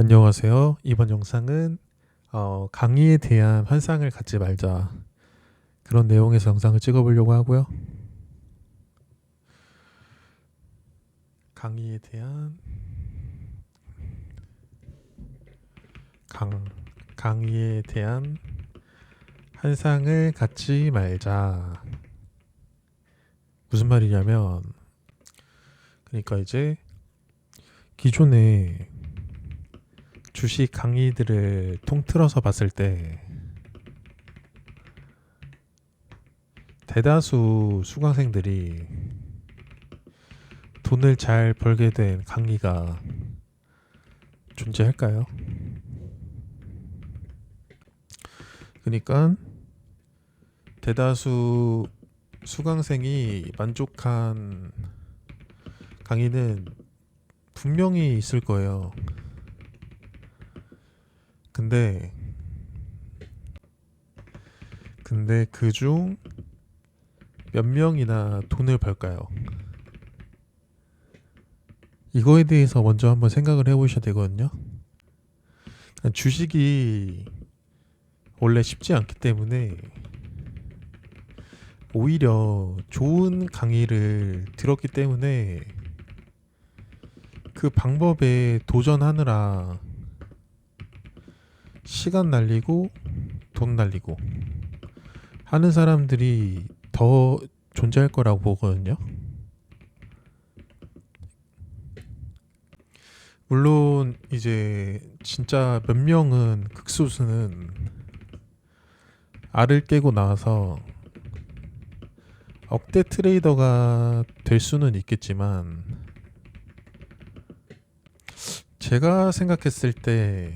안녕하세요. 이번 영상은 강의에 대한 환상을 갖지 말자 그런 내용에서 영상을 찍어보려고 하고요. 강의에 대한 강의에 대한 환상을 갖지 말자. 무슨 말이냐면, 그러니까 이제 기존에 주식 강의들을 통틀어서 봤을 때 대다수 수강생들이 돈을 잘 벌게 된 강의가 존재할까요? 그러니까 대다수 수강생이 만족한 강의는 분명히 있을 거예요. 근데 그중 몇 명이나 돈을 벌까요? 이거에 대해서 먼저 한번 생각을 해보셔야 되거든요. 주식이 원래 쉽지 않기 때문에 오히려 좋은 강의를 들었기 때문에 그 방법에 도전하느라 시간 날리고 돈 날리고 하는 사람들이 더 존재할 거라고 보거든요. 물론 이제 진짜 몇 명은 극소수는 알을 깨고 나와서 억대 트레이더가 될 수는 있겠지만 제가 생각했을 때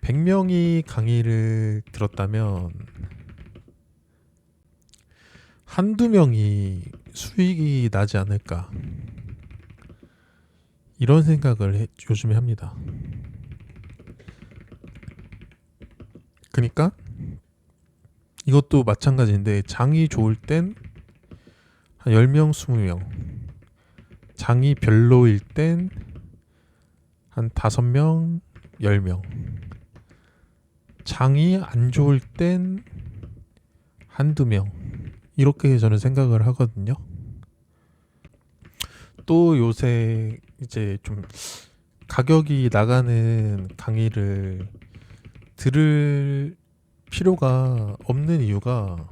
100명이 강의를 들었다면 한두 명이 수익이 나지 않을까 이런 생각을 요즘에 합니다. 그러니까 이것도 마찬가지인데 장이 좋을 땐 한 10명, 20명, 장이 별로일 땐 한 5명, 10명, 장이 안 좋을 땐 한두 명, 이렇게 저는 생각을 하거든요. 또 요새 이제 좀 가격이 나가는 강의를 들을 필요가 없는 이유가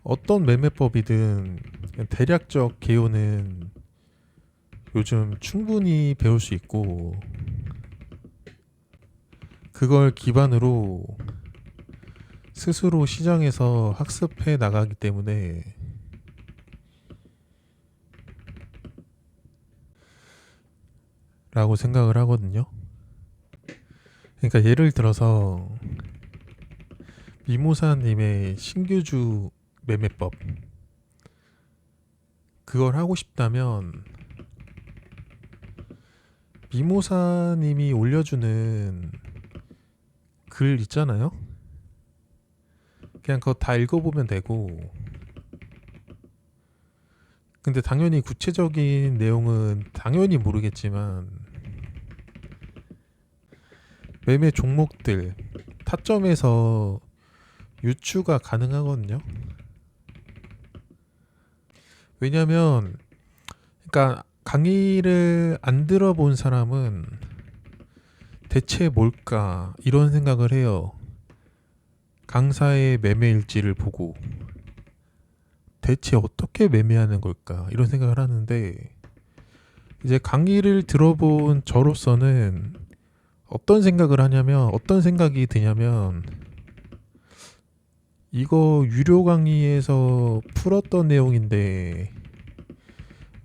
어떤 매매법이든 대략적 개요는 요즘 충분히 배울 수 있고 그걸 기반으로 스스로 시장에서 학습해 나가기 때문에 라고 생각을 하거든요. 그러니까 예를 들어서 미모사님의 신규주 매매법 그걸 하고 싶다면 미모사님이 올려주는 글 있잖아요. 그냥 그거 다 읽어보면 되고 근데 당연히 구체적인 내용은 당연히 모르겠지만 매매 종목들 타점에서 유추가 가능하거든요. 왜냐면 그러니까 강의를 안 들어본 사람은 대체 뭘까 이런 생각을 해요. 강사의 매매 일지를 보고 대체 어떻게 매매하는 걸까 이런 생각을 하는데 이제 강의를 들어본 저로서는 어떤 생각이 드냐면 이거 유료 강의에서 풀었던 내용인데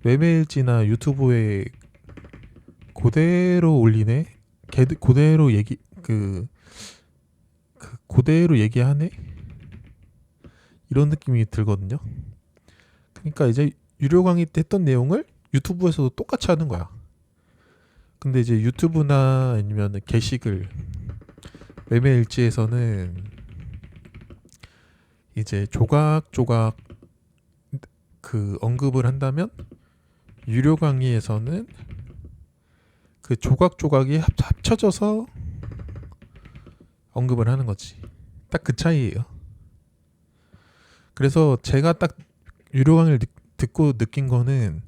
매매일지나 유튜브에 그대로 올리네? 그대로 그대로 얘기하네? 이런 느낌이 들거든요. 그러니까 이제 유료 강의 때 했던 내용을 유튜브에서도 똑같이 하는 거야. 근데 이제 유튜브나 아니면 게시글 매매일지에서는 이제 조각조각 그 언급을 한다면 유료 강의에서는 그 조각조각이 합쳐져서 언급을 하는 거지. 딱 그 차이예요. 그래서 제가 딱 유료 강의를 듣고 느낀 거는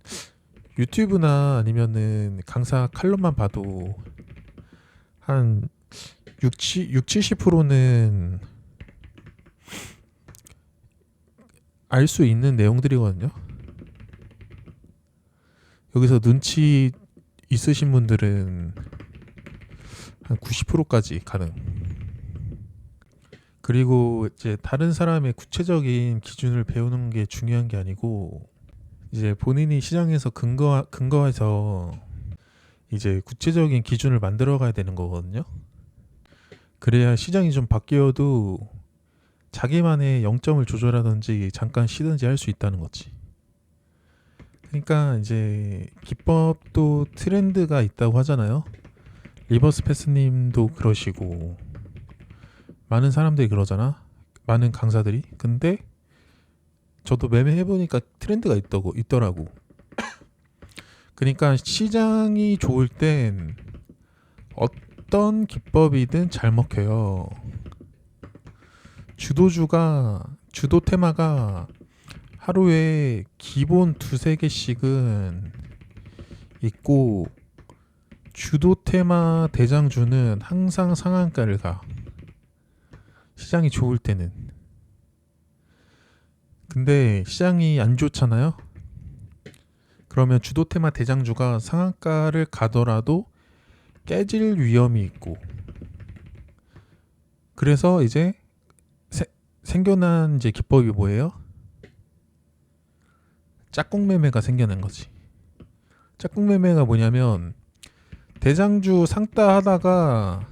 유튜브나 아니면은 강사 칼럼만 봐도 한 70%는 알 수 있는 내용들이거든요. 여기서 눈치 있으신 분들은 한 90%까지 가능. 그리고 이제 다른 사람의 구체적인 기준을 배우는 게 중요한 게 아니고 이제 본인이 시장에서 근거해서 이제 구체적인 기준을 만들어 가야 되는 거거든요. 그래야 시장이 좀 바뀌어도 자기만의 0점을 조절하든지 잠깐 쉬든지 할 수 있다는 거지. 그러니까 이제 기법도 트렌드가 있다고 하잖아요. 리버스 패스님도 그러시고 많은 사람들이 그러잖아. 많은 강사들이. 근데 저도 매매해보니까 트렌드가 있더라고. 그러니까 시장이 좋을 땐 어떤 기법이든 잘 먹혀요. 주도 테마가 하루에 기본 2-3개씩은 있고 주도 테마 대장주는 항상 상한가를 가. 시장이 좋을 때는. 근데 시장이 안 좋잖아요. 그러면 주도 테마 대장주가 상한가를 가더라도 깨질 위험이 있고. 그래서 이제 생겨난 이제 기법이 뭐예요? 짝꿍 매매가 생겨난 거지. 짝꿍 매매가 뭐냐면 대장주 상따 하다가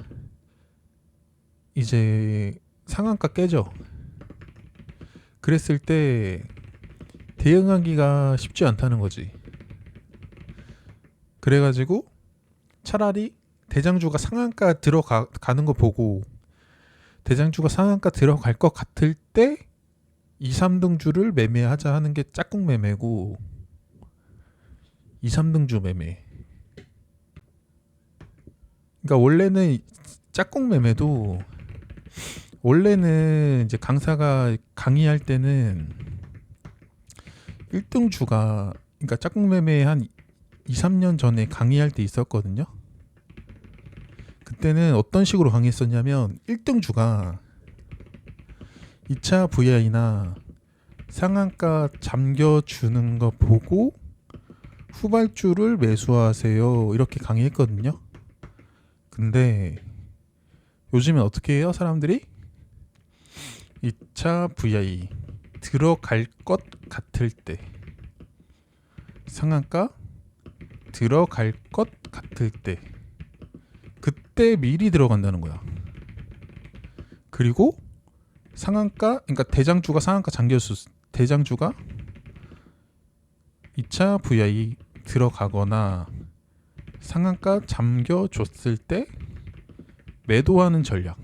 이제 상한가 깨져. 그랬을 때 대응하기가 쉽지 않다는 거지. 그래가지고 차라리 대장주가 상한가 들어가는 거 보고 대장주가 상한가 들어갈 것 같을 때 2, 3등주를 매매하자 하는 게 짝꿍 매매고 2, 3등주 매매. 그러니까 원래는 짝꿍 매매도 원래는 이제 강사가 강의할 때는 1등주가 그러니까 짝꿍 매매 한 2, 3년 전에 강의할 때 있었거든요. 그때는 어떤 식으로 강의했었냐면 1등주가 2차 VI나 상한가 잠겨주는 거 보고 후발주를 매수하세요 이렇게 강의했거든요. 근데 요즘엔 어떻게 해요 사람들이? 2차 VI 들어갈 것 같을 때 상한가 들어갈 것 같을 때 그때 미리 들어간다는 거야. 그리고 상한가 그러니까 대장주가 상한가 잠겼을 대장주가 2차 VI 들어가거나 상한가 잠겨줬을 때 매도하는 전략.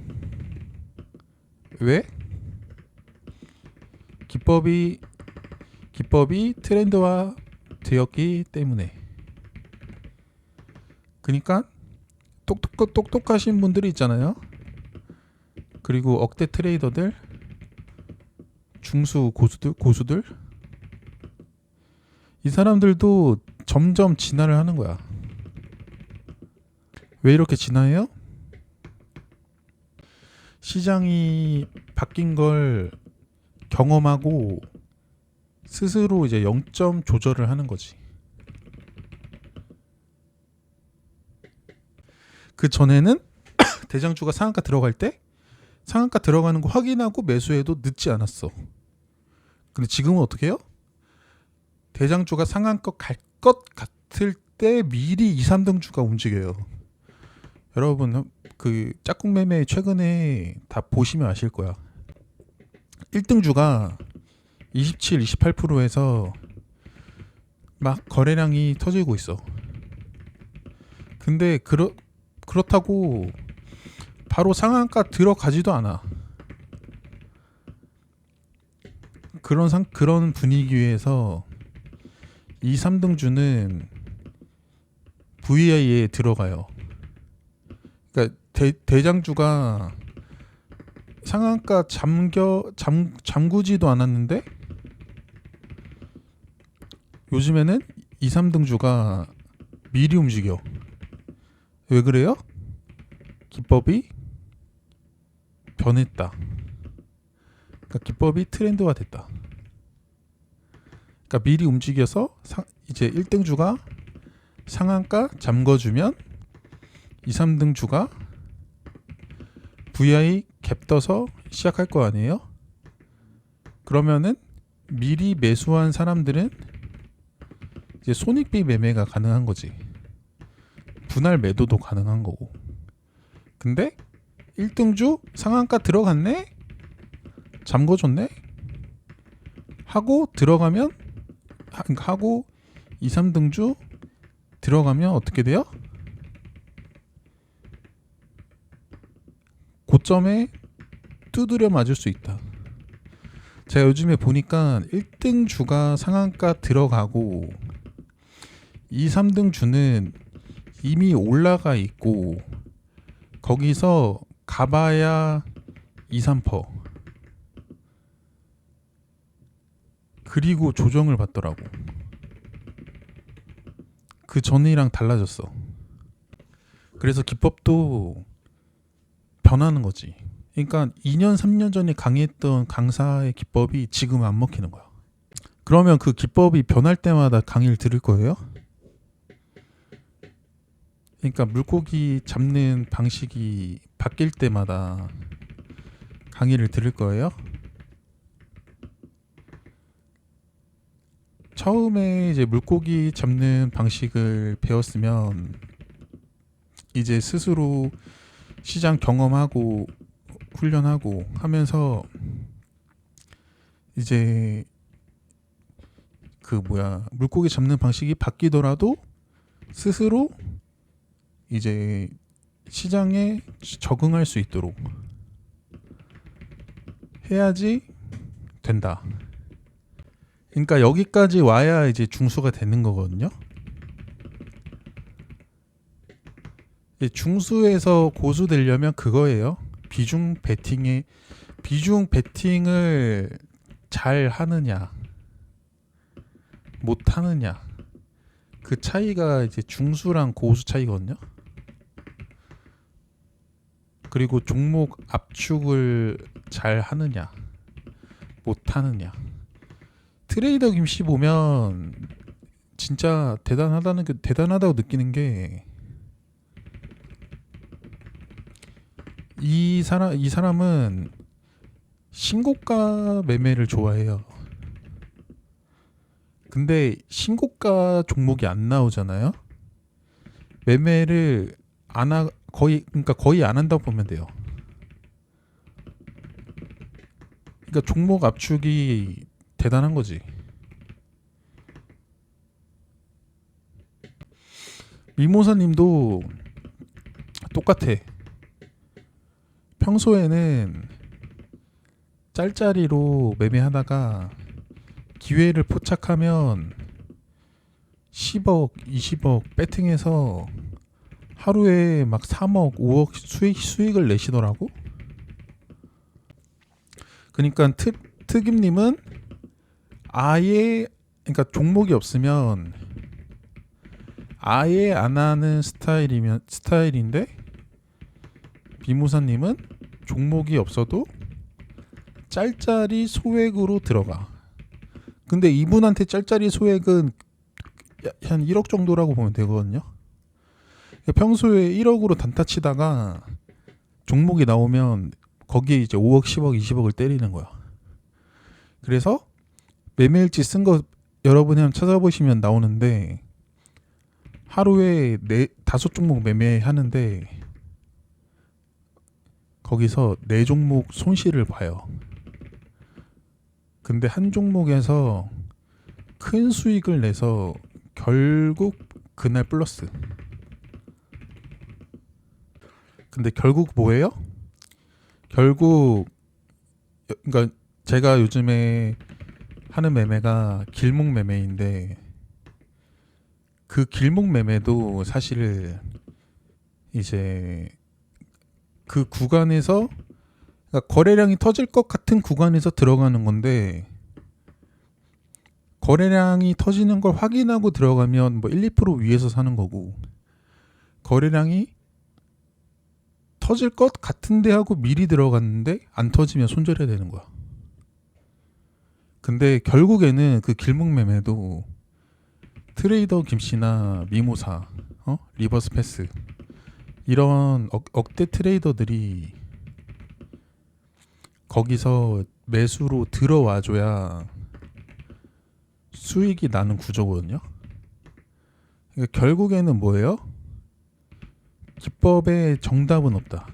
왜? 기법이 트렌드화 되었기 때문에. 그러니까 똑똑하신 분들이 있잖아요. 그리고 억대 트레이더들, 중수 고수들 이 사람들도 점점 진화를 하는 거야. 왜 이렇게 진화해요? 시장이 바뀐 걸 경험하고 스스로 이제 0점 조절을 하는 거지. 그 전에는 대장주가 상한가 들어갈 때 상한가 들어가는 거 확인하고 매수해도 늦지 않았어. 근데 지금은 어떻게 해요? 대장주가 상한가 갈 것 같을 때 미리 2, 3등주가 움직여요. 여러분 그 짝꿍 매매 최근에 다 보시면 아실 거야. 1등주가 27, 28%에서 막 거래량이 터지고 있어. 근데 그렇다고 바로 상한가 들어가지도 않아. 그런 분위기에서 2, 3등주는 VI에 들어가요. 그러니까 대장주가 상한가 잠그지도 않았는데 요즘에는 2, 3등주가 미리 움직여. 왜 그래요? 기법이 변했다. 그러니까 기법이 트렌드화 됐다. 그러니까 미리 움직여서 이제 1등주가 상한가 잠궈주면 2, 3등주가 VI 갭 떠서 시작할 거 아니에요? 그러면은 미리 매수한 사람들은 이제 손익비 매매가 가능한 거지. 분할 매도도 가능한 거고. 근데 1등주 상한가 들어갔네? 잠궈줬네? 하고 들어가면 하고 2, 3등주 들어가면 어떻게 돼요? 고점에 두드려 맞을 수 있다. 제가 요즘에 보니까 1등주가 상한가 들어가고 2, 3등주는 이미 올라가 있고 거기서 가봐야 2, 3%. 그리고 조정을 받더라고. 그 전이랑 달라졌어. 그래서 기법도 변하는 거지. 그러니까 2년, 3년 전에 강의했던 강사의 기법이 지금 안 먹히는 거야. 그러면 그 기법이 변할 때마다 강의를 들을 거예요? 그러니까 물고기 잡는 방식이 바뀔 때마다 강의를 들을 거예요? 처음에 이제 물고기 잡는 방식을 배웠으면 이제 스스로 시장 경험하고 훈련하고 하면서 이제 물고기 잡는 방식이 바뀌더라도 스스로 이제 시장에 적응할 수 있도록 해야지 된다. 그러니까 여기까지 와야 이제 중수가 되는 거거든요. 중수에서 고수 되려면 그거예요. 비중 베팅을 잘 하느냐 못 하느냐, 그 차이가 이제 중수랑 고수 차이거든요. 그리고 종목 압축을 잘 하느냐 못 하느냐. 트레이더 김씨 보면 진짜 대단하다고 느끼는 게 이 사람은 신고가 매매를 좋아해요. 근데 신고가 종목이 안 나오잖아요. 매매를 거의 안 한다고 보면 돼요. 그러니까 종목 압축이 대단한 거지. 미모사님도 똑같아. 평소에는 짤짤이로 매매하다가 기회를 포착하면 10억, 20억 배팅해서 하루에 막 3억, 5억 수익을 내시더라고. 그러니까 특임님은 아예, 그러니까 종목이 없으면 아예 안 하는 스타일인데, 비무사님은 종목이 없어도 짤짤이 소액으로 들어가. 근데 이분한테 짤짤이 소액은 한 1억 정도라고 보면 되거든요. 평소에 1억으로 단타 치다가 종목이 나오면 거기에 이제 5억, 10억, 20억을 때리는 거야. 그래서 매매일지 쓴 거 여러분이 한번 찾아보시면 나오는데, 하루에 5종목 매매하는데 거기서 4종목 손실을 봐요. 근데 한 종목에서 큰 수익을 내서 결국 그날 플러스. 근데 결국 뭐예요? 결국 그러니까 제가 요즘에 하는 매매가 길목 매매인데, 그 길목 매매도 사실 이제 그 구간에서, 그러니까 거래량이 터질 것 같은 구간에서 들어가는 건데, 거래량이 터지는 걸 확인하고 들어가면 뭐 1, 2% 위에서 사는 거고, 거래량이 터질 것 같은데 하고 미리 들어갔는데 안 터지면 손절해야 되는 거야. 근데 결국에는 그 길목 매매도 트레이더 김씨나 미모사, 리버스 패스, 이런 억대 트레이더들이 거기서 매수로 들어와줘야 수익이 나는 구조거든요. 그러니까 결국에는 뭐예요? 기법에 정답은 없다.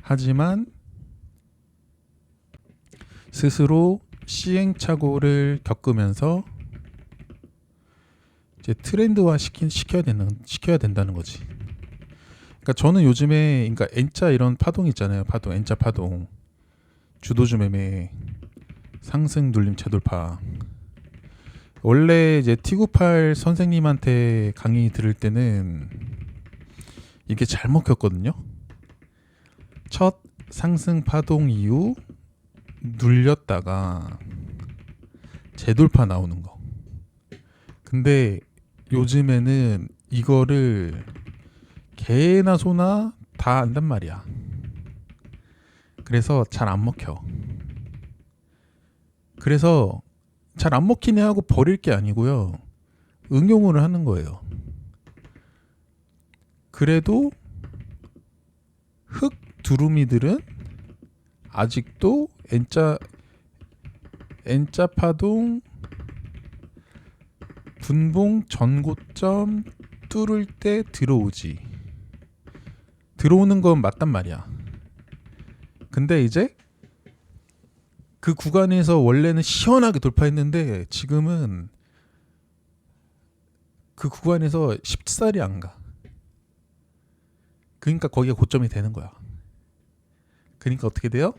하지만 스스로 시행착오를 겪으면서 이제 트렌드화 시켜야 된다는 거지. 그러니까 저는 요즘에, 그러니까 N자 이런 파동 있잖아요. 파동, N자 파동, 주도주 매매, 상승 눌림 재돌파. 원래 이제 T98 선생님한테 강의 들을 때는 이게 잘 먹혔거든요. 첫 상승 파동 이후 눌렸다가 재돌파 나오는 거. 근데 요즘에는 이거를 개나 소나 다 안단 말이야. 그래서 잘 안 먹혀. 그래서 잘 안 먹히네 하고 버릴 게 아니고요. 응용을 하는 거예요. 그래도 흑 두루미들은 아직도 N자 파동 분봉 전고점 뚫을 때 들어오지. 들어오는 건 맞단 말이야. 근데 이제 그 구간에서 원래는 시원하게 돌파했는데 지금은 그 구간에서 쉽사리 안 가. 그러니까 거기가 고점이 되는 거야. 그러니까 어떻게 돼요?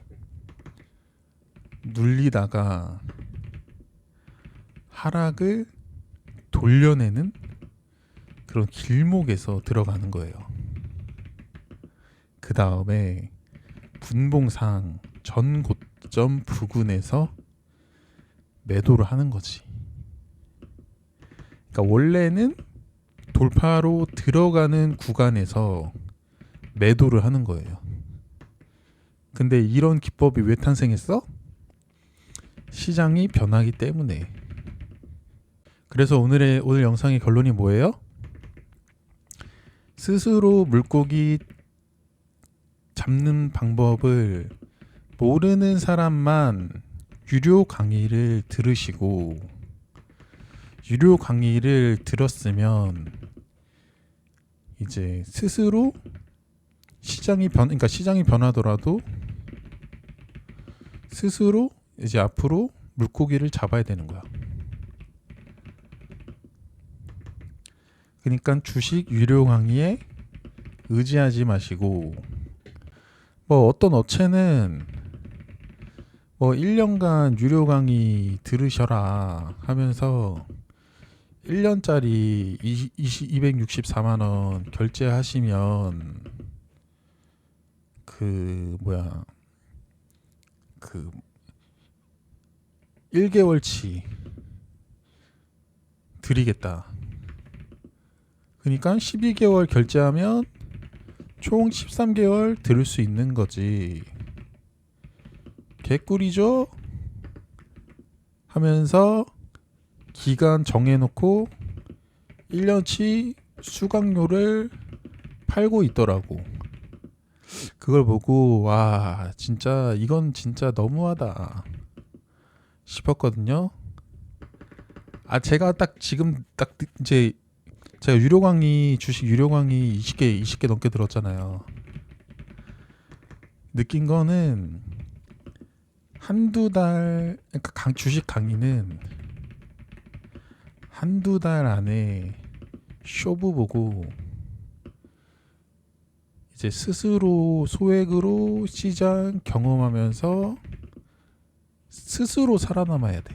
눌리다가 하락을 돌려내는 그런 길목에서 들어가는 거예요. 그 다음에 분봉상 전 고점 부근에서 매도를 하는 거지. 그러니까 원래는 돌파로 들어가는 구간에서 매도를 하는 거예요. 근데 이런 기법이 왜 탄생했어? 시장이 변하기 때문에. 그래서 오늘 영상의 결론이 뭐예요? 스스로 물고기 잡는 방법을 모르는 사람만 유료 강의를 들으시고, 유료 강의를 들었으면 이제 스스로 그러니까 시장이 변하더라도 스스로 이제 앞으로 물고기를 잡아야 되는 거야. 그러니까 주식 유료 강의에 의지하지 마시고, 뭐 어떤 업체는 뭐 1년간 유료 강의 들으셔라 하면서 1년짜리 264만 원 결제하시면 그 1개월치 드리겠다. 그러니까 12개월 결제하면 총 13개월 들을 수 있는 거지. 개꿀이죠? 하면서 기간 정해놓고 1년치 수강료를 팔고 있더라고. 그걸 보고 와, 진짜 이건 진짜 너무하다 싶었거든요. 제가 지금 이제 제가 주식 유료 강의 20개 넘게 들었잖아요. 느낀 거는 한두 달, 그러니까 주식 강의는 한두 달 안에 쇼부 보고 이제 스스로 소액으로 시장 경험하면서 스스로 살아남아야 돼.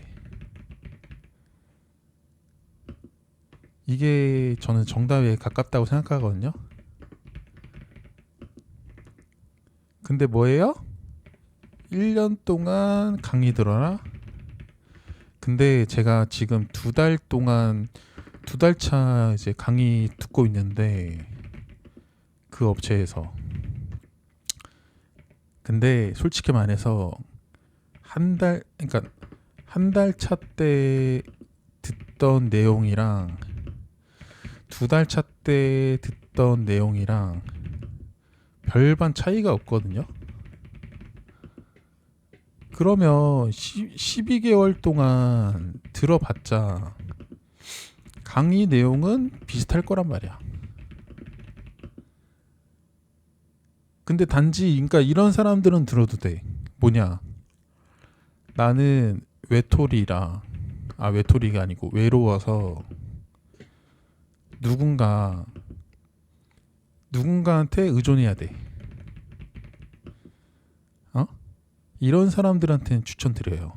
이게 저는 정답에 가깝다고 생각하거든요. 근데 뭐예요? 1년 동안 강의 들어라? 근데 제가 지금 2달 동안 2달 차 이제 강의 듣고 있는데 그 업체에서. 근데 솔직히 말해서 그러니까 한 달 차 때 듣던 내용이랑 2달 차 때 듣던 내용이랑 별반 차이가 없거든요. 그러면 12개월 동안 들어봤자 강의 내용은 비슷할 거란 말이야. 근데 단지 그러니까 이런 사람들은 들어도 돼. 뭐냐? 나는 외톨이가 아니고 외로워서 누군가한테 의존해야 돼. 이런 사람들한테는 추천드려요.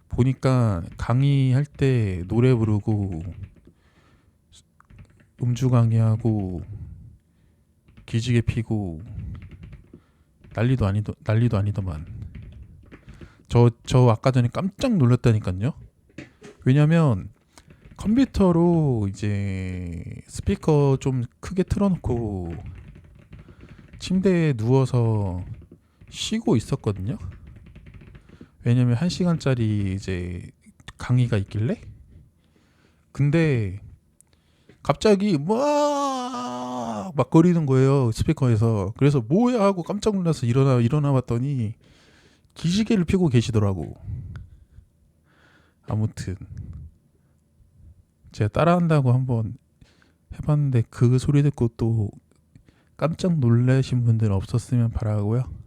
보니까 강의할 때 노래 부르고 음주 강의하고 기지개 피고 난리도 아니더만. 저 아까 전에 깜짝 놀랐다니까요. 왜냐면 컴퓨터로 이제 스피커 좀 크게 틀어놓고 침대에 누워서 쉬고 있었거든요. 왜냐면 1시간짜리 이제 강의가 있길래. 근데 갑자기 막 거리는 거예요, 스피커에서. 그래서 뭐야 하고 깜짝 놀라서 일어나 봤더니 기지개를 펴고 계시더라고. 아무튼 제가 따라한다고 한번 해봤는데 그 소리 듣고 또 깜짝 놀라신 분들 없었으면 바라고요.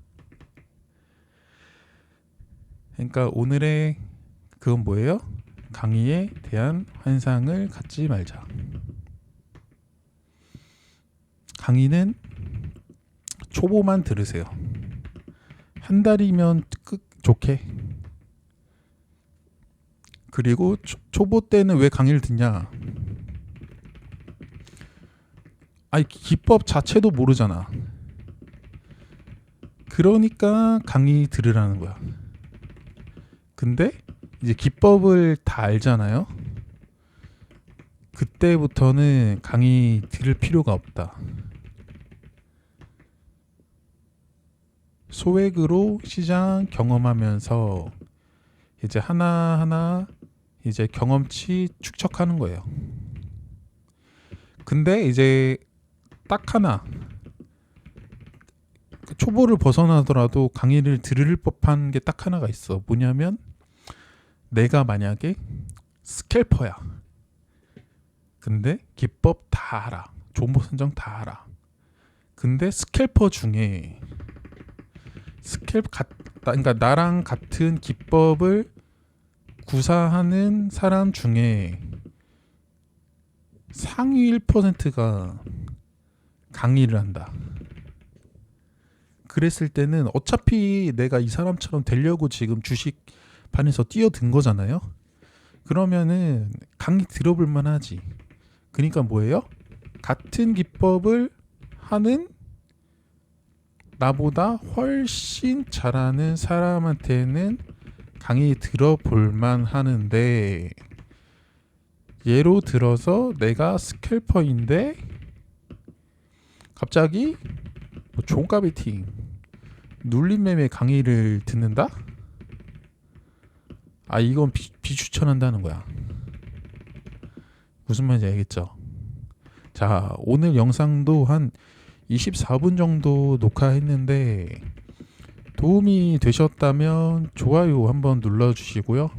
그러니까 오늘의 그건 뭐예요? 강의에 대한 환상을 갖지 말자. 강의는 초보만 들으세요. 한 달이면 좋게. 그리고 초보 때는 왜 강의를 듣냐? 아니, 기법 자체도 모르잖아. 그러니까 강의 들으라는 거야. 근데 이제 기법을 다 알잖아요. 그때부터는 강의 들을 필요가 없다. 소액으로 시장 경험하면서 이제 하나하나 이제 경험치 축적하는 거예요. 근데 이제 딱 하나, 초보를 벗어나더라도 강의를 들을 법한 게 딱 하나가 있어. 뭐냐면 내가 만약에 스캘퍼야. 근데 기법 다 알아. 정보 선정 다 알아. 근데 스캘퍼 중에 그러니까 나랑 같은 기법을 구사하는 사람 중에 상위 1%가 강의를 한다. 그랬을 때는 어차피 내가 이 사람처럼 되려고 지금 주식판에서 뛰어든 거잖아요. 그러면은 강의 들어볼 만하지. 그러니까 뭐예요? 같은 기법을 하는 나보다 훨씬 잘하는 사람한테는 강의 들어볼 만하는데, 예로 들어서 내가 스캘퍼인데 갑자기 뭐 종가 베팅, 눌림매매 강의를 듣는다? 아, 이건 비추천한다는 거야. 무슨 말인지 알겠죠? 자, 오늘 영상도 한 24분 정도 녹화했는데 도움이 되셨다면 좋아요 한번 눌러주시고요.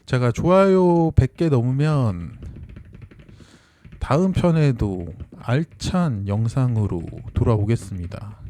제가 좋아요 100개 넘으면 다음 편에도 알찬 영상으로 돌아오겠습니다.